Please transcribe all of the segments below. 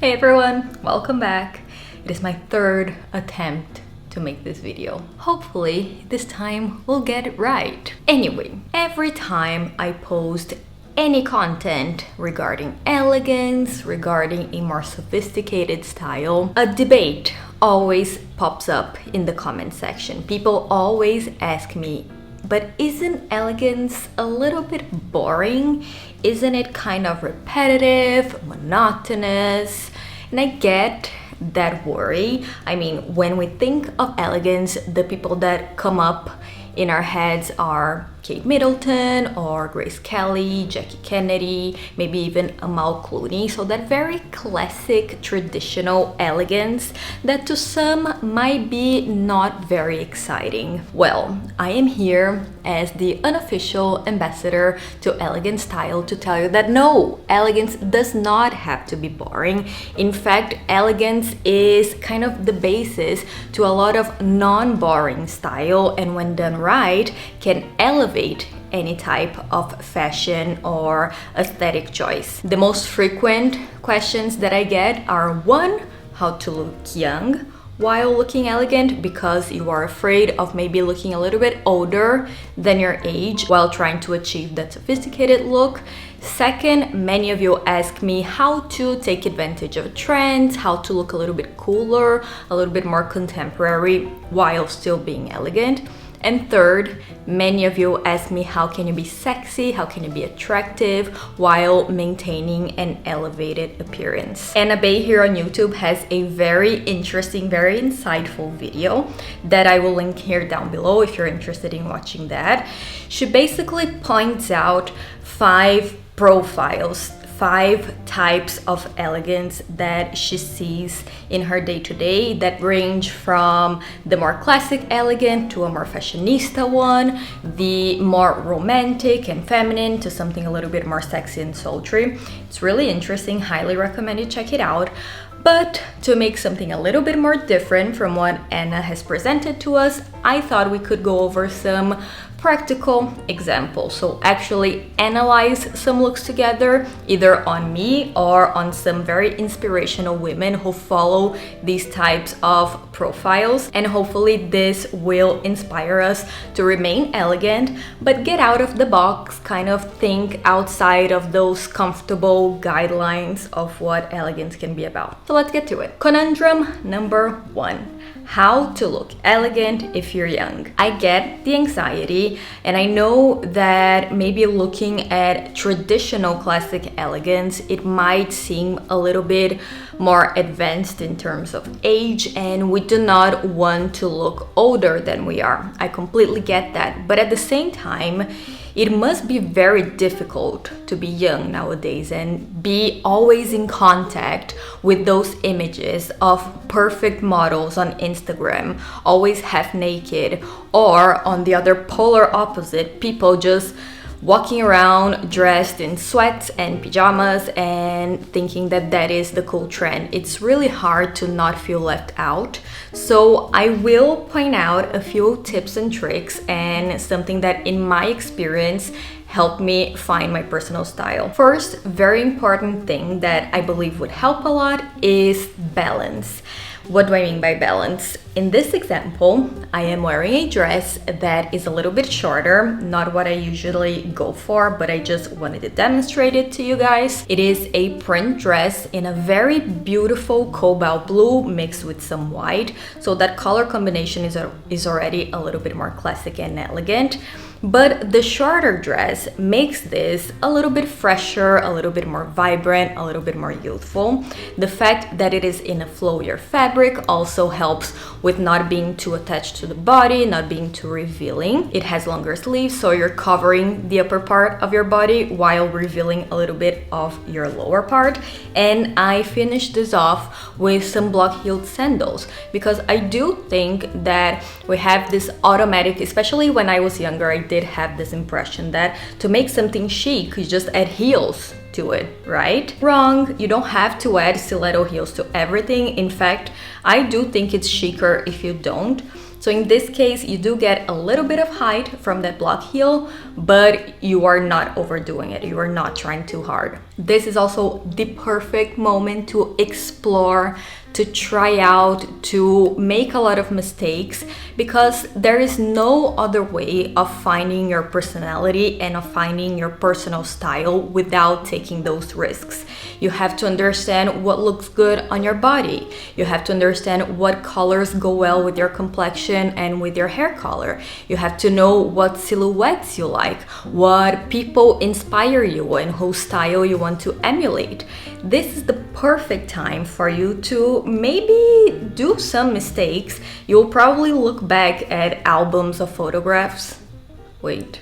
Hey everyone, welcome back. It is my third attempt to make this video. Hopefully this time we'll get it right. Anyway, every time I post any content regarding elegance, regarding a more sophisticated style, a debate always pops up in the comment section. People always ask me, but isn't elegance a little bit boring? Isn't it kind of repetitive, monotonous? And I get that worry. I mean, when we think of elegance, the people that come up in our heads are Kate Middleton or Grace Kelly, Jackie Kennedy, maybe even Amal Clooney. So that very classic, traditional elegance that to some might be not very exciting. Well, I am here as the unofficial ambassador to elegant style to tell you that no, elegance does not have to be boring. In fact, elegance is kind of the basis to a lot of non-boring style, and when done right, can elevate any type of fashion or aesthetic choice. The most frequent questions that I get are: one, how to look young while looking elegant, because you are afraid of maybe looking a little bit older than your age while trying to achieve that sophisticated look. Second, many of you ask me how to take advantage of trends, how to look a little bit cooler, a little bit more contemporary while still being elegant. And third, many of you ask me, how can you be sexy, how can you be attractive while maintaining an elevated appearance? Anna Bay here on YouTube has a very interesting, very insightful video that I will link here down below if you're interested in watching that. She basically points out 5 profiles, 5 types of elegance that she sees in her day-to-day that range from the more classic elegant to a more fashionista one, the more romantic and feminine to something a little bit more sexy and sultry. It's really interesting, highly recommend you check it out. But to make something a little bit more different from what Anna has presented to us, I thought we could go over some practical examples. So actually analyze some looks together, either on me or on some very inspirational women who follow these types of profiles. And hopefully this will inspire us to remain elegant, but get out of the box, kind of think outside of those comfortable guidelines of what elegance can be about. So let's get to it. Conundrum number 1. How to look elegant if you're young. I get the anxiety, and I know that maybe looking at traditional classic elegance, it might seem a little bit more advanced in terms of age, and we do not want to look older than we are. I completely get that, but at the same time, it must be very difficult to be young nowadays and be always in contact with those images of perfect models on Instagram, always half naked, or on the other polar opposite, people just walking around dressed in sweats and pajamas and thinking that that is the cool trend. It's really hard to not feel left out. So I will point out a few tips and tricks and something that in my experience helped me find my personal style. First, very important thing that I believe would help a lot is balance. What do I mean by balance? In this example, I am wearing a dress that is a little bit shorter, not what I usually go for, but I just wanted to demonstrate it to you guys. It is a print dress in a very beautiful cobalt blue mixed with some white. So that color combination is already a little bit more classic and elegant. But the shorter dress makes this a little bit fresher, a little bit more vibrant, a little bit more youthful. The fact that it is in a flowier fabric also helps with not being too attached to the body, not being too revealing. It has longer sleeves, so you're covering the upper part of your body while revealing a little bit of your lower part. And I finished this off with some block-heeled sandals because I do think that we have this automatic, especially when I was younger, I did have this impression that to make something chic, you just add heels to it, right? Wrong. You don't have to add stiletto heels to everything. In fact, I do think it's chicer if you don't. So in this case, you do get a little bit of height from that block heel, but you are not overdoing it. You are not trying too hard. This is also the perfect moment to explore, to try out, to make a lot of mistakes, because there is no other way of finding your personality and of finding your personal style without taking those risks. You have to understand what looks good on your body. You have to understand what colors go well with your complexion and with your hair color. You have to know what silhouettes you like, what people inspire you and whose style you want to emulate. This is the perfect time for you to maybe do some mistakes. You'll probably look back at albums of photographs. Wait,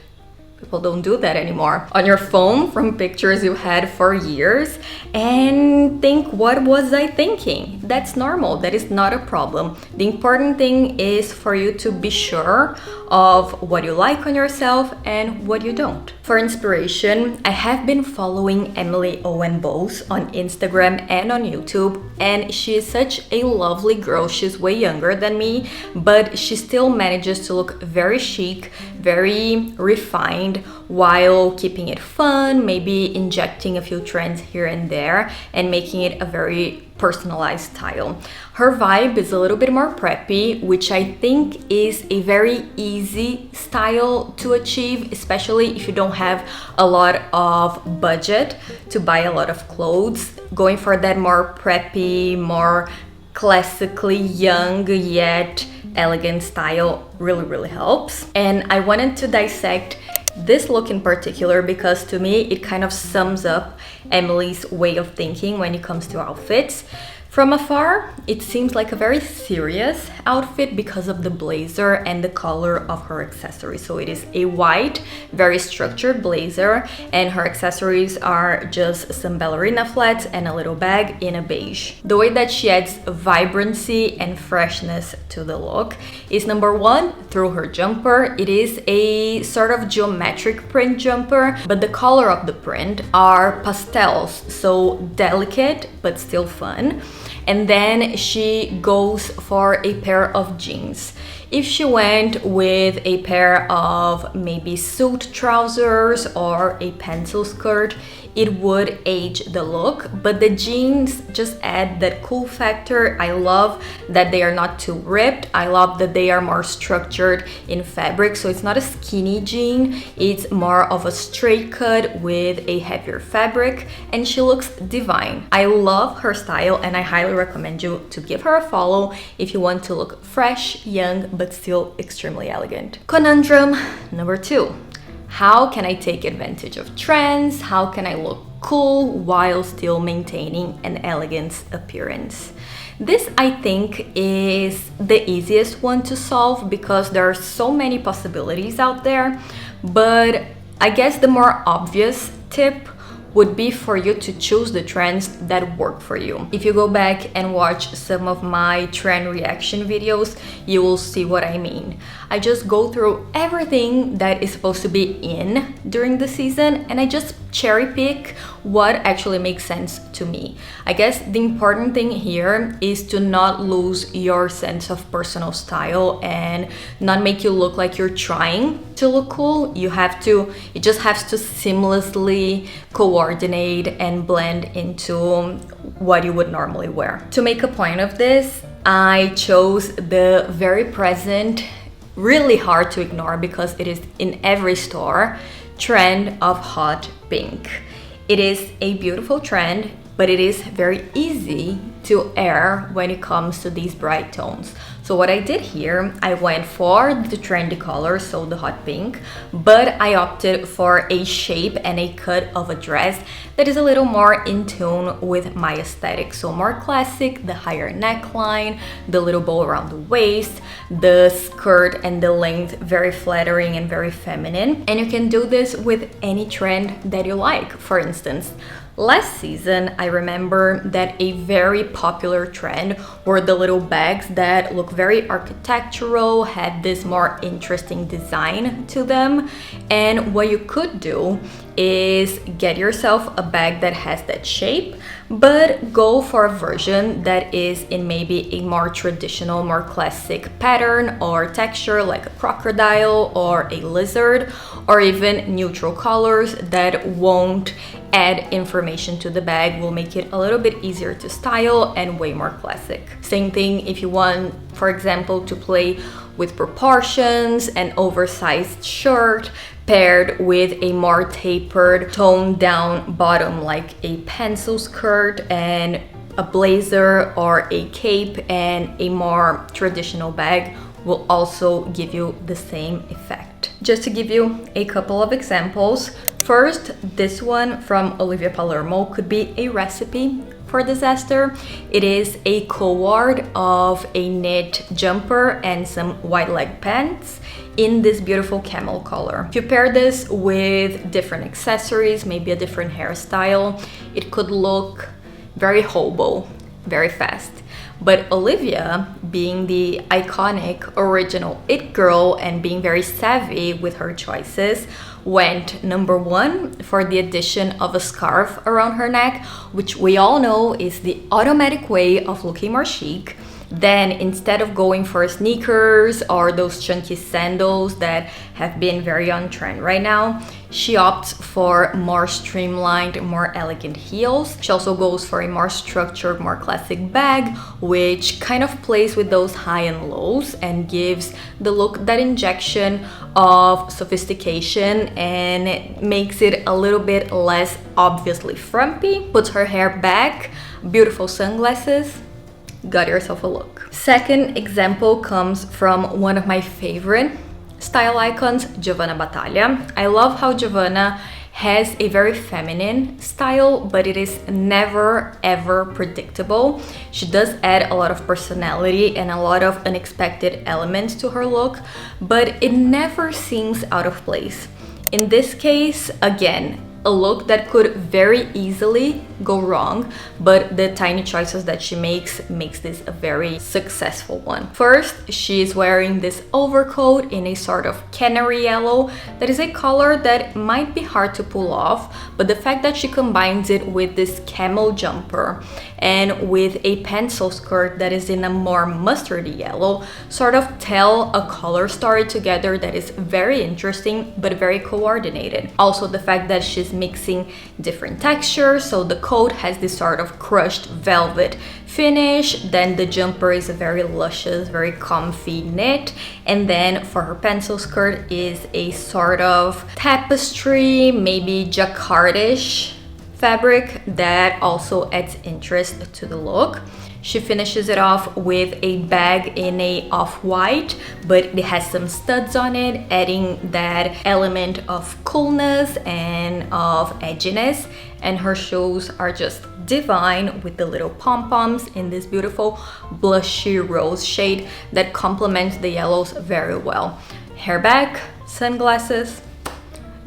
people don't do that anymore. On your phone from pictures you had for years and think, what was I thinking? That's normal. That is not a problem. The important thing is for you to be sure of what you like on yourself and what you don't. For inspiration, I have been following Emily Owen both on Instagram and on YouTube, and she is such a lovely girl. She's way younger than me, but she still manages to look very chic, very refined, while keeping it fun, maybe injecting a few trends here and there and making it a very personalized style. Her vibe is a little bit more preppy, which I think is a very easy style to achieve, especially if you don't have a lot of budget to buy a lot of clothes. Going for that more preppy, more classically young yet elegant style really helps. And I wanted to dissect this look in particular because to me it kind of sums up Emily's way of thinking when it comes to outfits. From afar, it seems like a very serious outfit because of the blazer and the color of her accessories. So it is a white, very structured blazer, and her accessories are just some ballerina flats and a little bag in a beige. The way that she adds vibrancy and freshness to the look is, number one, through her jumper. It is a sort of geometric print jumper, but the color of the print are pastels, so delicate but still fun. And then she goes for a pair of jeans. If she went with a pair of maybe suit trousers or a pencil skirt, it would age the look, but the jeans just add that cool factor. I love that they are not too ripped. I love that they are more structured in fabric, so it's not a skinny jean, it's more of a straight cut with a heavier fabric, and she looks divine. I love her style and I highly recommend you to give her a follow if you want to look fresh, young, but still extremely elegant. Conundrum number 2. How can I take advantage of trends? How can I look cool while still maintaining an elegant appearance? This, I think, is the easiest one to solve because there are so many possibilities out there, but I guess the more obvious tip would be for you to choose the trends that work for you. If you go back and watch some of my trend reaction videos, you will see what I mean. I just go through everything that is supposed to be in during the season and I just cherry pick what actually makes sense to me. I guess the important thing here is to not lose your sense of personal style and not make you look like you're trying to look cool. It just has to seamlessly coordinate and blend into what you would normally wear. To make a point of this, I chose the very present, really hard to ignore because it is in every store, trend of hot pink. It is a beautiful trend, but it is very easy to err when it comes to these bright tones. So what I did here, I went for the trendy color, so the hot pink, but I opted for a shape and a cut of a dress that is a little more in tune with my aesthetic. So more classic, the higher neckline, the little bow around the waist, the skirt and the length very flattering and very feminine. And you can do this with any trend that you like. For instance, last season, I remember that a very popular trend were the little bags that look very architectural, had this more interesting design to them. And what you could do is get yourself a bag that has that shape, but go for a version that is in maybe a more traditional, more classic pattern or texture, like a crocodile or a lizard, or even neutral colors that won't add information to the bag, will make it a little bit easier to style and way more classic. Same thing if you want, for example, to play with proportions, an oversized shirt paired with a more tapered, toned down bottom like a pencil skirt, and a blazer or a cape and a more traditional bag will also give you the same effect. Just to give you a couple of examples, first, this one from Olivia Palermo could be a recipe for disaster. It is a cord of a knit jumper and some white leg pants in this beautiful camel color. If you pair this with different accessories, maybe a different hairstyle, it could look very hobo, very fast. But Olivia, being the iconic original it girl and being very savvy with her choices, went number one for the addition of a scarf around her neck, which we all know is the automatic way of looking more chic. Then instead of going for sneakers or those chunky sandals that have been very on trend right now, she opts for more streamlined, more elegant heels. She also goes for a more structured, more classic bag, which kind of plays with those high and lows and gives the look that injection of sophistication and makes it a little bit less obviously frumpy. Puts her hair back, beautiful sunglasses. Got yourself a look. Second example comes from one of my favorite style icons, Giovanna Battaglia. I love how Giovanna has a very feminine style, but it is never ever predictable. She does add a lot of personality and a lot of unexpected elements to her look, but it never seems out of place. In this case, again, a look that could very easily go wrong, but the tiny choices that she makes this a very successful one. First, she's wearing this overcoat in a sort of canary yellow that is a color that might be hard to pull off, but the fact that she combines it with this camel jumper and with a pencil skirt that is in a more mustardy yellow sort of tell a color story together that is very interesting but very coordinated. Also, the fact that she's mixing different textures, so the coat has this sort of crushed velvet finish, then the jumper is a very luscious, very comfy knit, and then for her pencil skirt is a sort of tapestry, maybe jacquardish fabric that also adds interest to the look. She finishes it off with a bag in a off-white, but it has some studs on it, adding that element of coolness and of edginess. And her shoes are just divine with the little pom-poms in this beautiful blushy rose shade that complements the yellows very well. Hair back, sunglasses,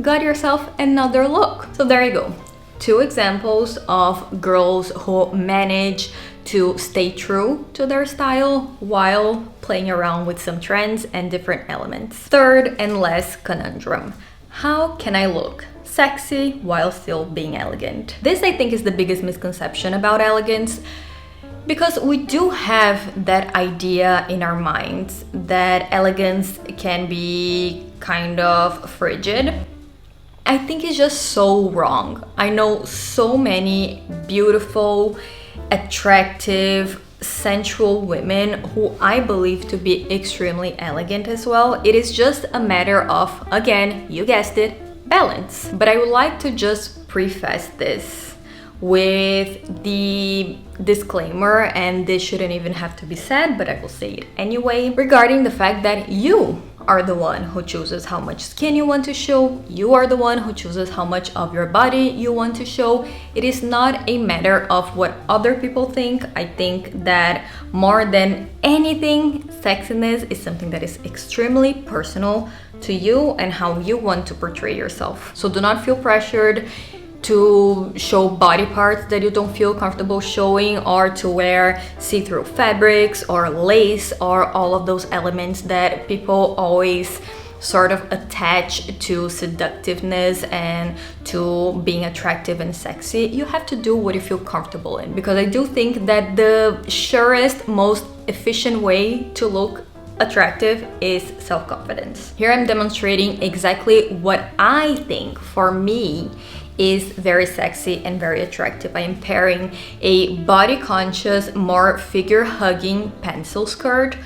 got yourself another look. So there you go. Two examples of girls who manage to stay true to their style while playing around with some trends and different elements. Third and last conundrum: how can I look sexy while still being elegant? This, I think, is the biggest misconception about elegance, because we do have that idea in our minds that elegance can be kind of frigid. I think it's just so wrong. I know so many beautiful, attractive, sensual women who I believe to be extremely elegant as well. It is just a matter of, again, you guessed it, balance. But I would like to just preface this with the disclaimer, and this shouldn't even have to be said, but I will say it anyway, regarding the fact that you are the one who chooses how much skin you want to show. You are the one who chooses how much of your body you want to show. It is not a matter of what other people think. I think that more than anything, sexiness is something that is extremely personal to you and how you want to portray yourself. So do not feel pressured to show body parts that you don't feel comfortable showing, or to wear see-through fabrics or lace or all of those elements that people always sort of attached to seductiveness and to being attractive and sexy, you have to do what you feel comfortable in, because I do think that the surest, most efficient way to look attractive is self-confidence. Here I'm demonstrating exactly what I think for me is very sexy and very attractive. I am pairing a body conscious, more figure hugging pencil skirt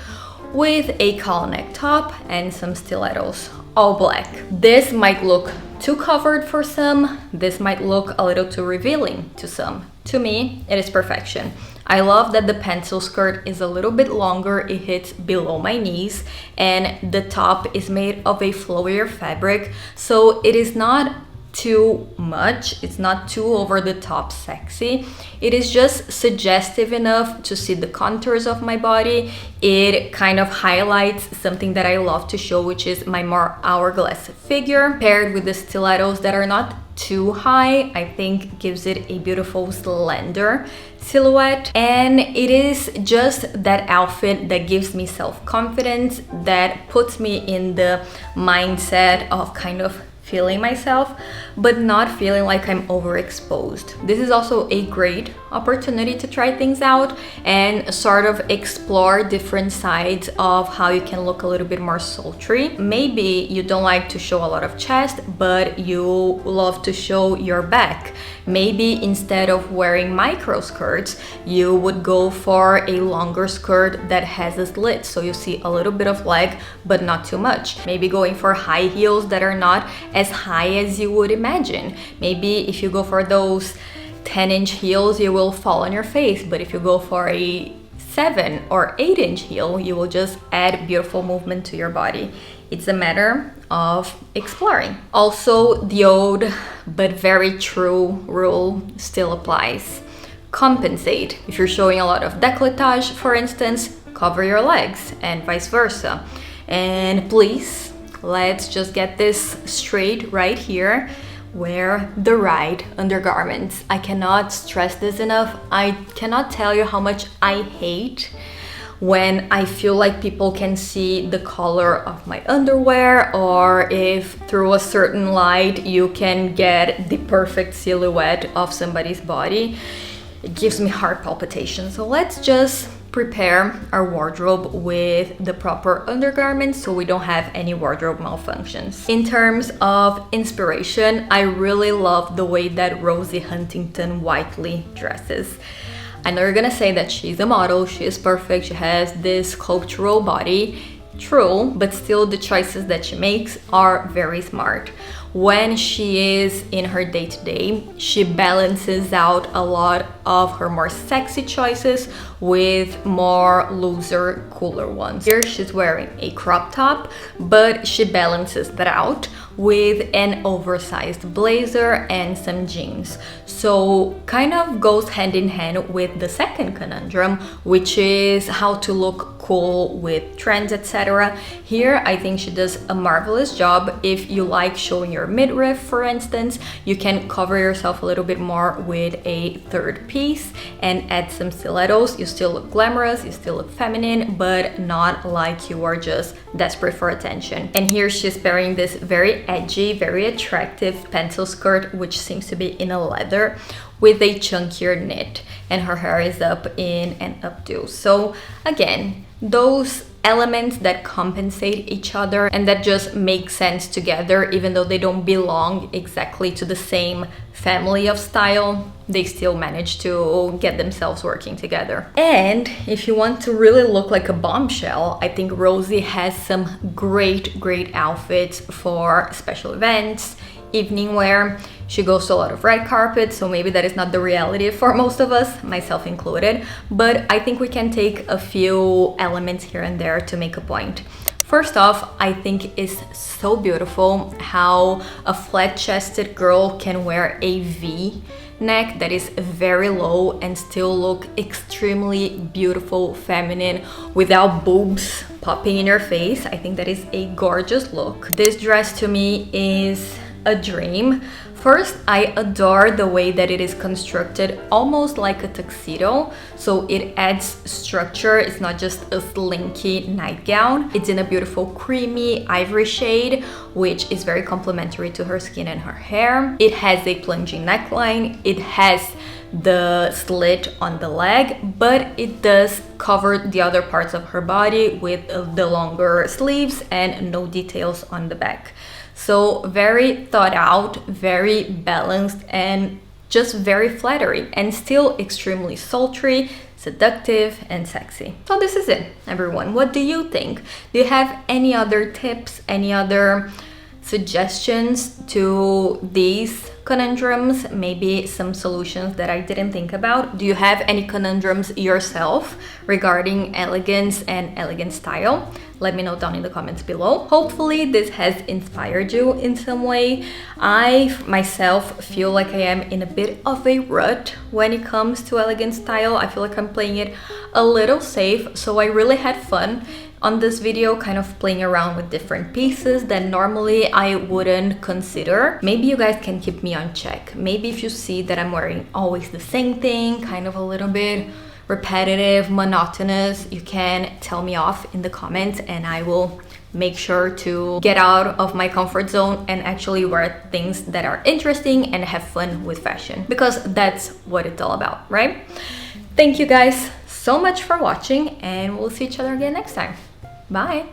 with a collar neck top and some stilettos, all black. This might look too covered for some, this might look a little too revealing to some. To me, it is perfection. I love that the pencil skirt is a little bit longer, it hits below my knees, and the top is made of a flowier fabric, so it is not too much, it's not too over the top sexy. It is just suggestive enough to see the contours of my body. It kind of highlights something that I love to show, which is my more hourglass figure, paired with the stilettos that are not too high. I think gives it a beautiful slender silhouette, and it is just that outfit that gives me self-confidence, that puts me in the mindset of kind of feeling myself, but not feeling like I'm overexposed. This is also a great opportunity to try things out and sort of explore different sides of how you can look a little bit more sultry. Maybe you don't like to show a lot of chest, but you love to show your back. Maybe instead of wearing micro skirts, you would go for a longer skirt that has a slit, so you see a little bit of leg, but not too much. Maybe going for high heels that are not as high as you would imagine. Maybe if you go for those 10-inch heels, you will fall on your face, but if you go for a 7 or 8-inch heel, you will just add beautiful movement to your body. It's a matter of exploring. Also, the old but very true rule still applies. Compensate. If you're showing a lot of décolletage, for instance, cover your legs, and vice versa. And please, let's just get this straight right here. Wear the right undergarments. I cannot stress this enough. I cannot tell you how much I hate when I feel like people can see the color of my underwear, or if through a certain light you can get the perfect silhouette of somebody's body. It gives me heart palpitations. So let's just prepare our wardrobe with the proper undergarments so we don't have any wardrobe malfunctions. In terms of inspiration, I really love the way that Rosie Huntington Whiteley dresses. I know you're gonna say that she's a model, she is perfect, she has this sculptural body. True, but still the choices that she makes are very smart. When she is in her day-to-day, she balances out a lot of her more sexy choices with more looser, cooler ones. Here she's wearing a crop top, but she balances that out with an oversized blazer and some jeans. So kind of goes hand in hand with the second conundrum, which is how to look cool with trends, etc. Here I think she does a marvelous job. If you like showing your midriff, for instance, you can cover yourself a little bit more with a third piece and add some stilettos. You still look glamorous, you still look feminine, but not like you are just desperate for attention. And here she's pairing this very edgy, very attractive pencil skirt, which seems to be in a leather, with a chunkier knit, and her hair is up in an updo. So again, those elements that compensate each other and that just make sense together, even though they don't belong exactly to the same family of style, they still manage to get themselves working together. And if you want to really look like a bombshell, I think Rosie has some great outfits for special events, evening wear. She goes to a lot of red carpets, so maybe that is not the reality for most of us, myself included, but I think we can take a few elements here and there to make a point. First off, I think it's so beautiful how a flat-chested girl can wear a V neck that is very low and still look extremely beautiful, feminine, without boobs popping in your face. I think that is a gorgeous look. This dress to me is a dream First, I adore the way that it is constructed, almost like a tuxedo. So it adds structure. It's not just a slinky nightgown. It's in a beautiful creamy ivory shade, which is very complementary to her skin and her hair. It has a plunging neckline. It has the slit on the leg, but it does cover the other parts of her body with the longer sleeves and no details on the back. So very thought out, very balanced, and just very flattering, and still extremely sultry, seductive, and sexy. So this is it, everyone. What do you think? Do you have any other tips, any other suggestions to these conundrums? Maybe some solutions that I didn't think about. Do you have any conundrums yourself regarding elegance and elegant style? Let me know down in the comments below. Hopefully this has inspired you in some way. I myself feel like I am in a bit of a rut when it comes to elegant style. I feel like I'm playing it a little safe, so I really had fun on this video, kind of playing around with different pieces that normally I wouldn't consider. Maybe you guys can keep me on check. Maybe if you see that I'm wearing always the same thing, kind of a little bit repetitive, monotonous, you can tell me off in the comments and I will make sure to get out of my comfort zone and actually wear things that are interesting and have fun with fashion, because that's what it's all about, right? Thank you guys so much for watching, and we'll see each other again next time. Bye!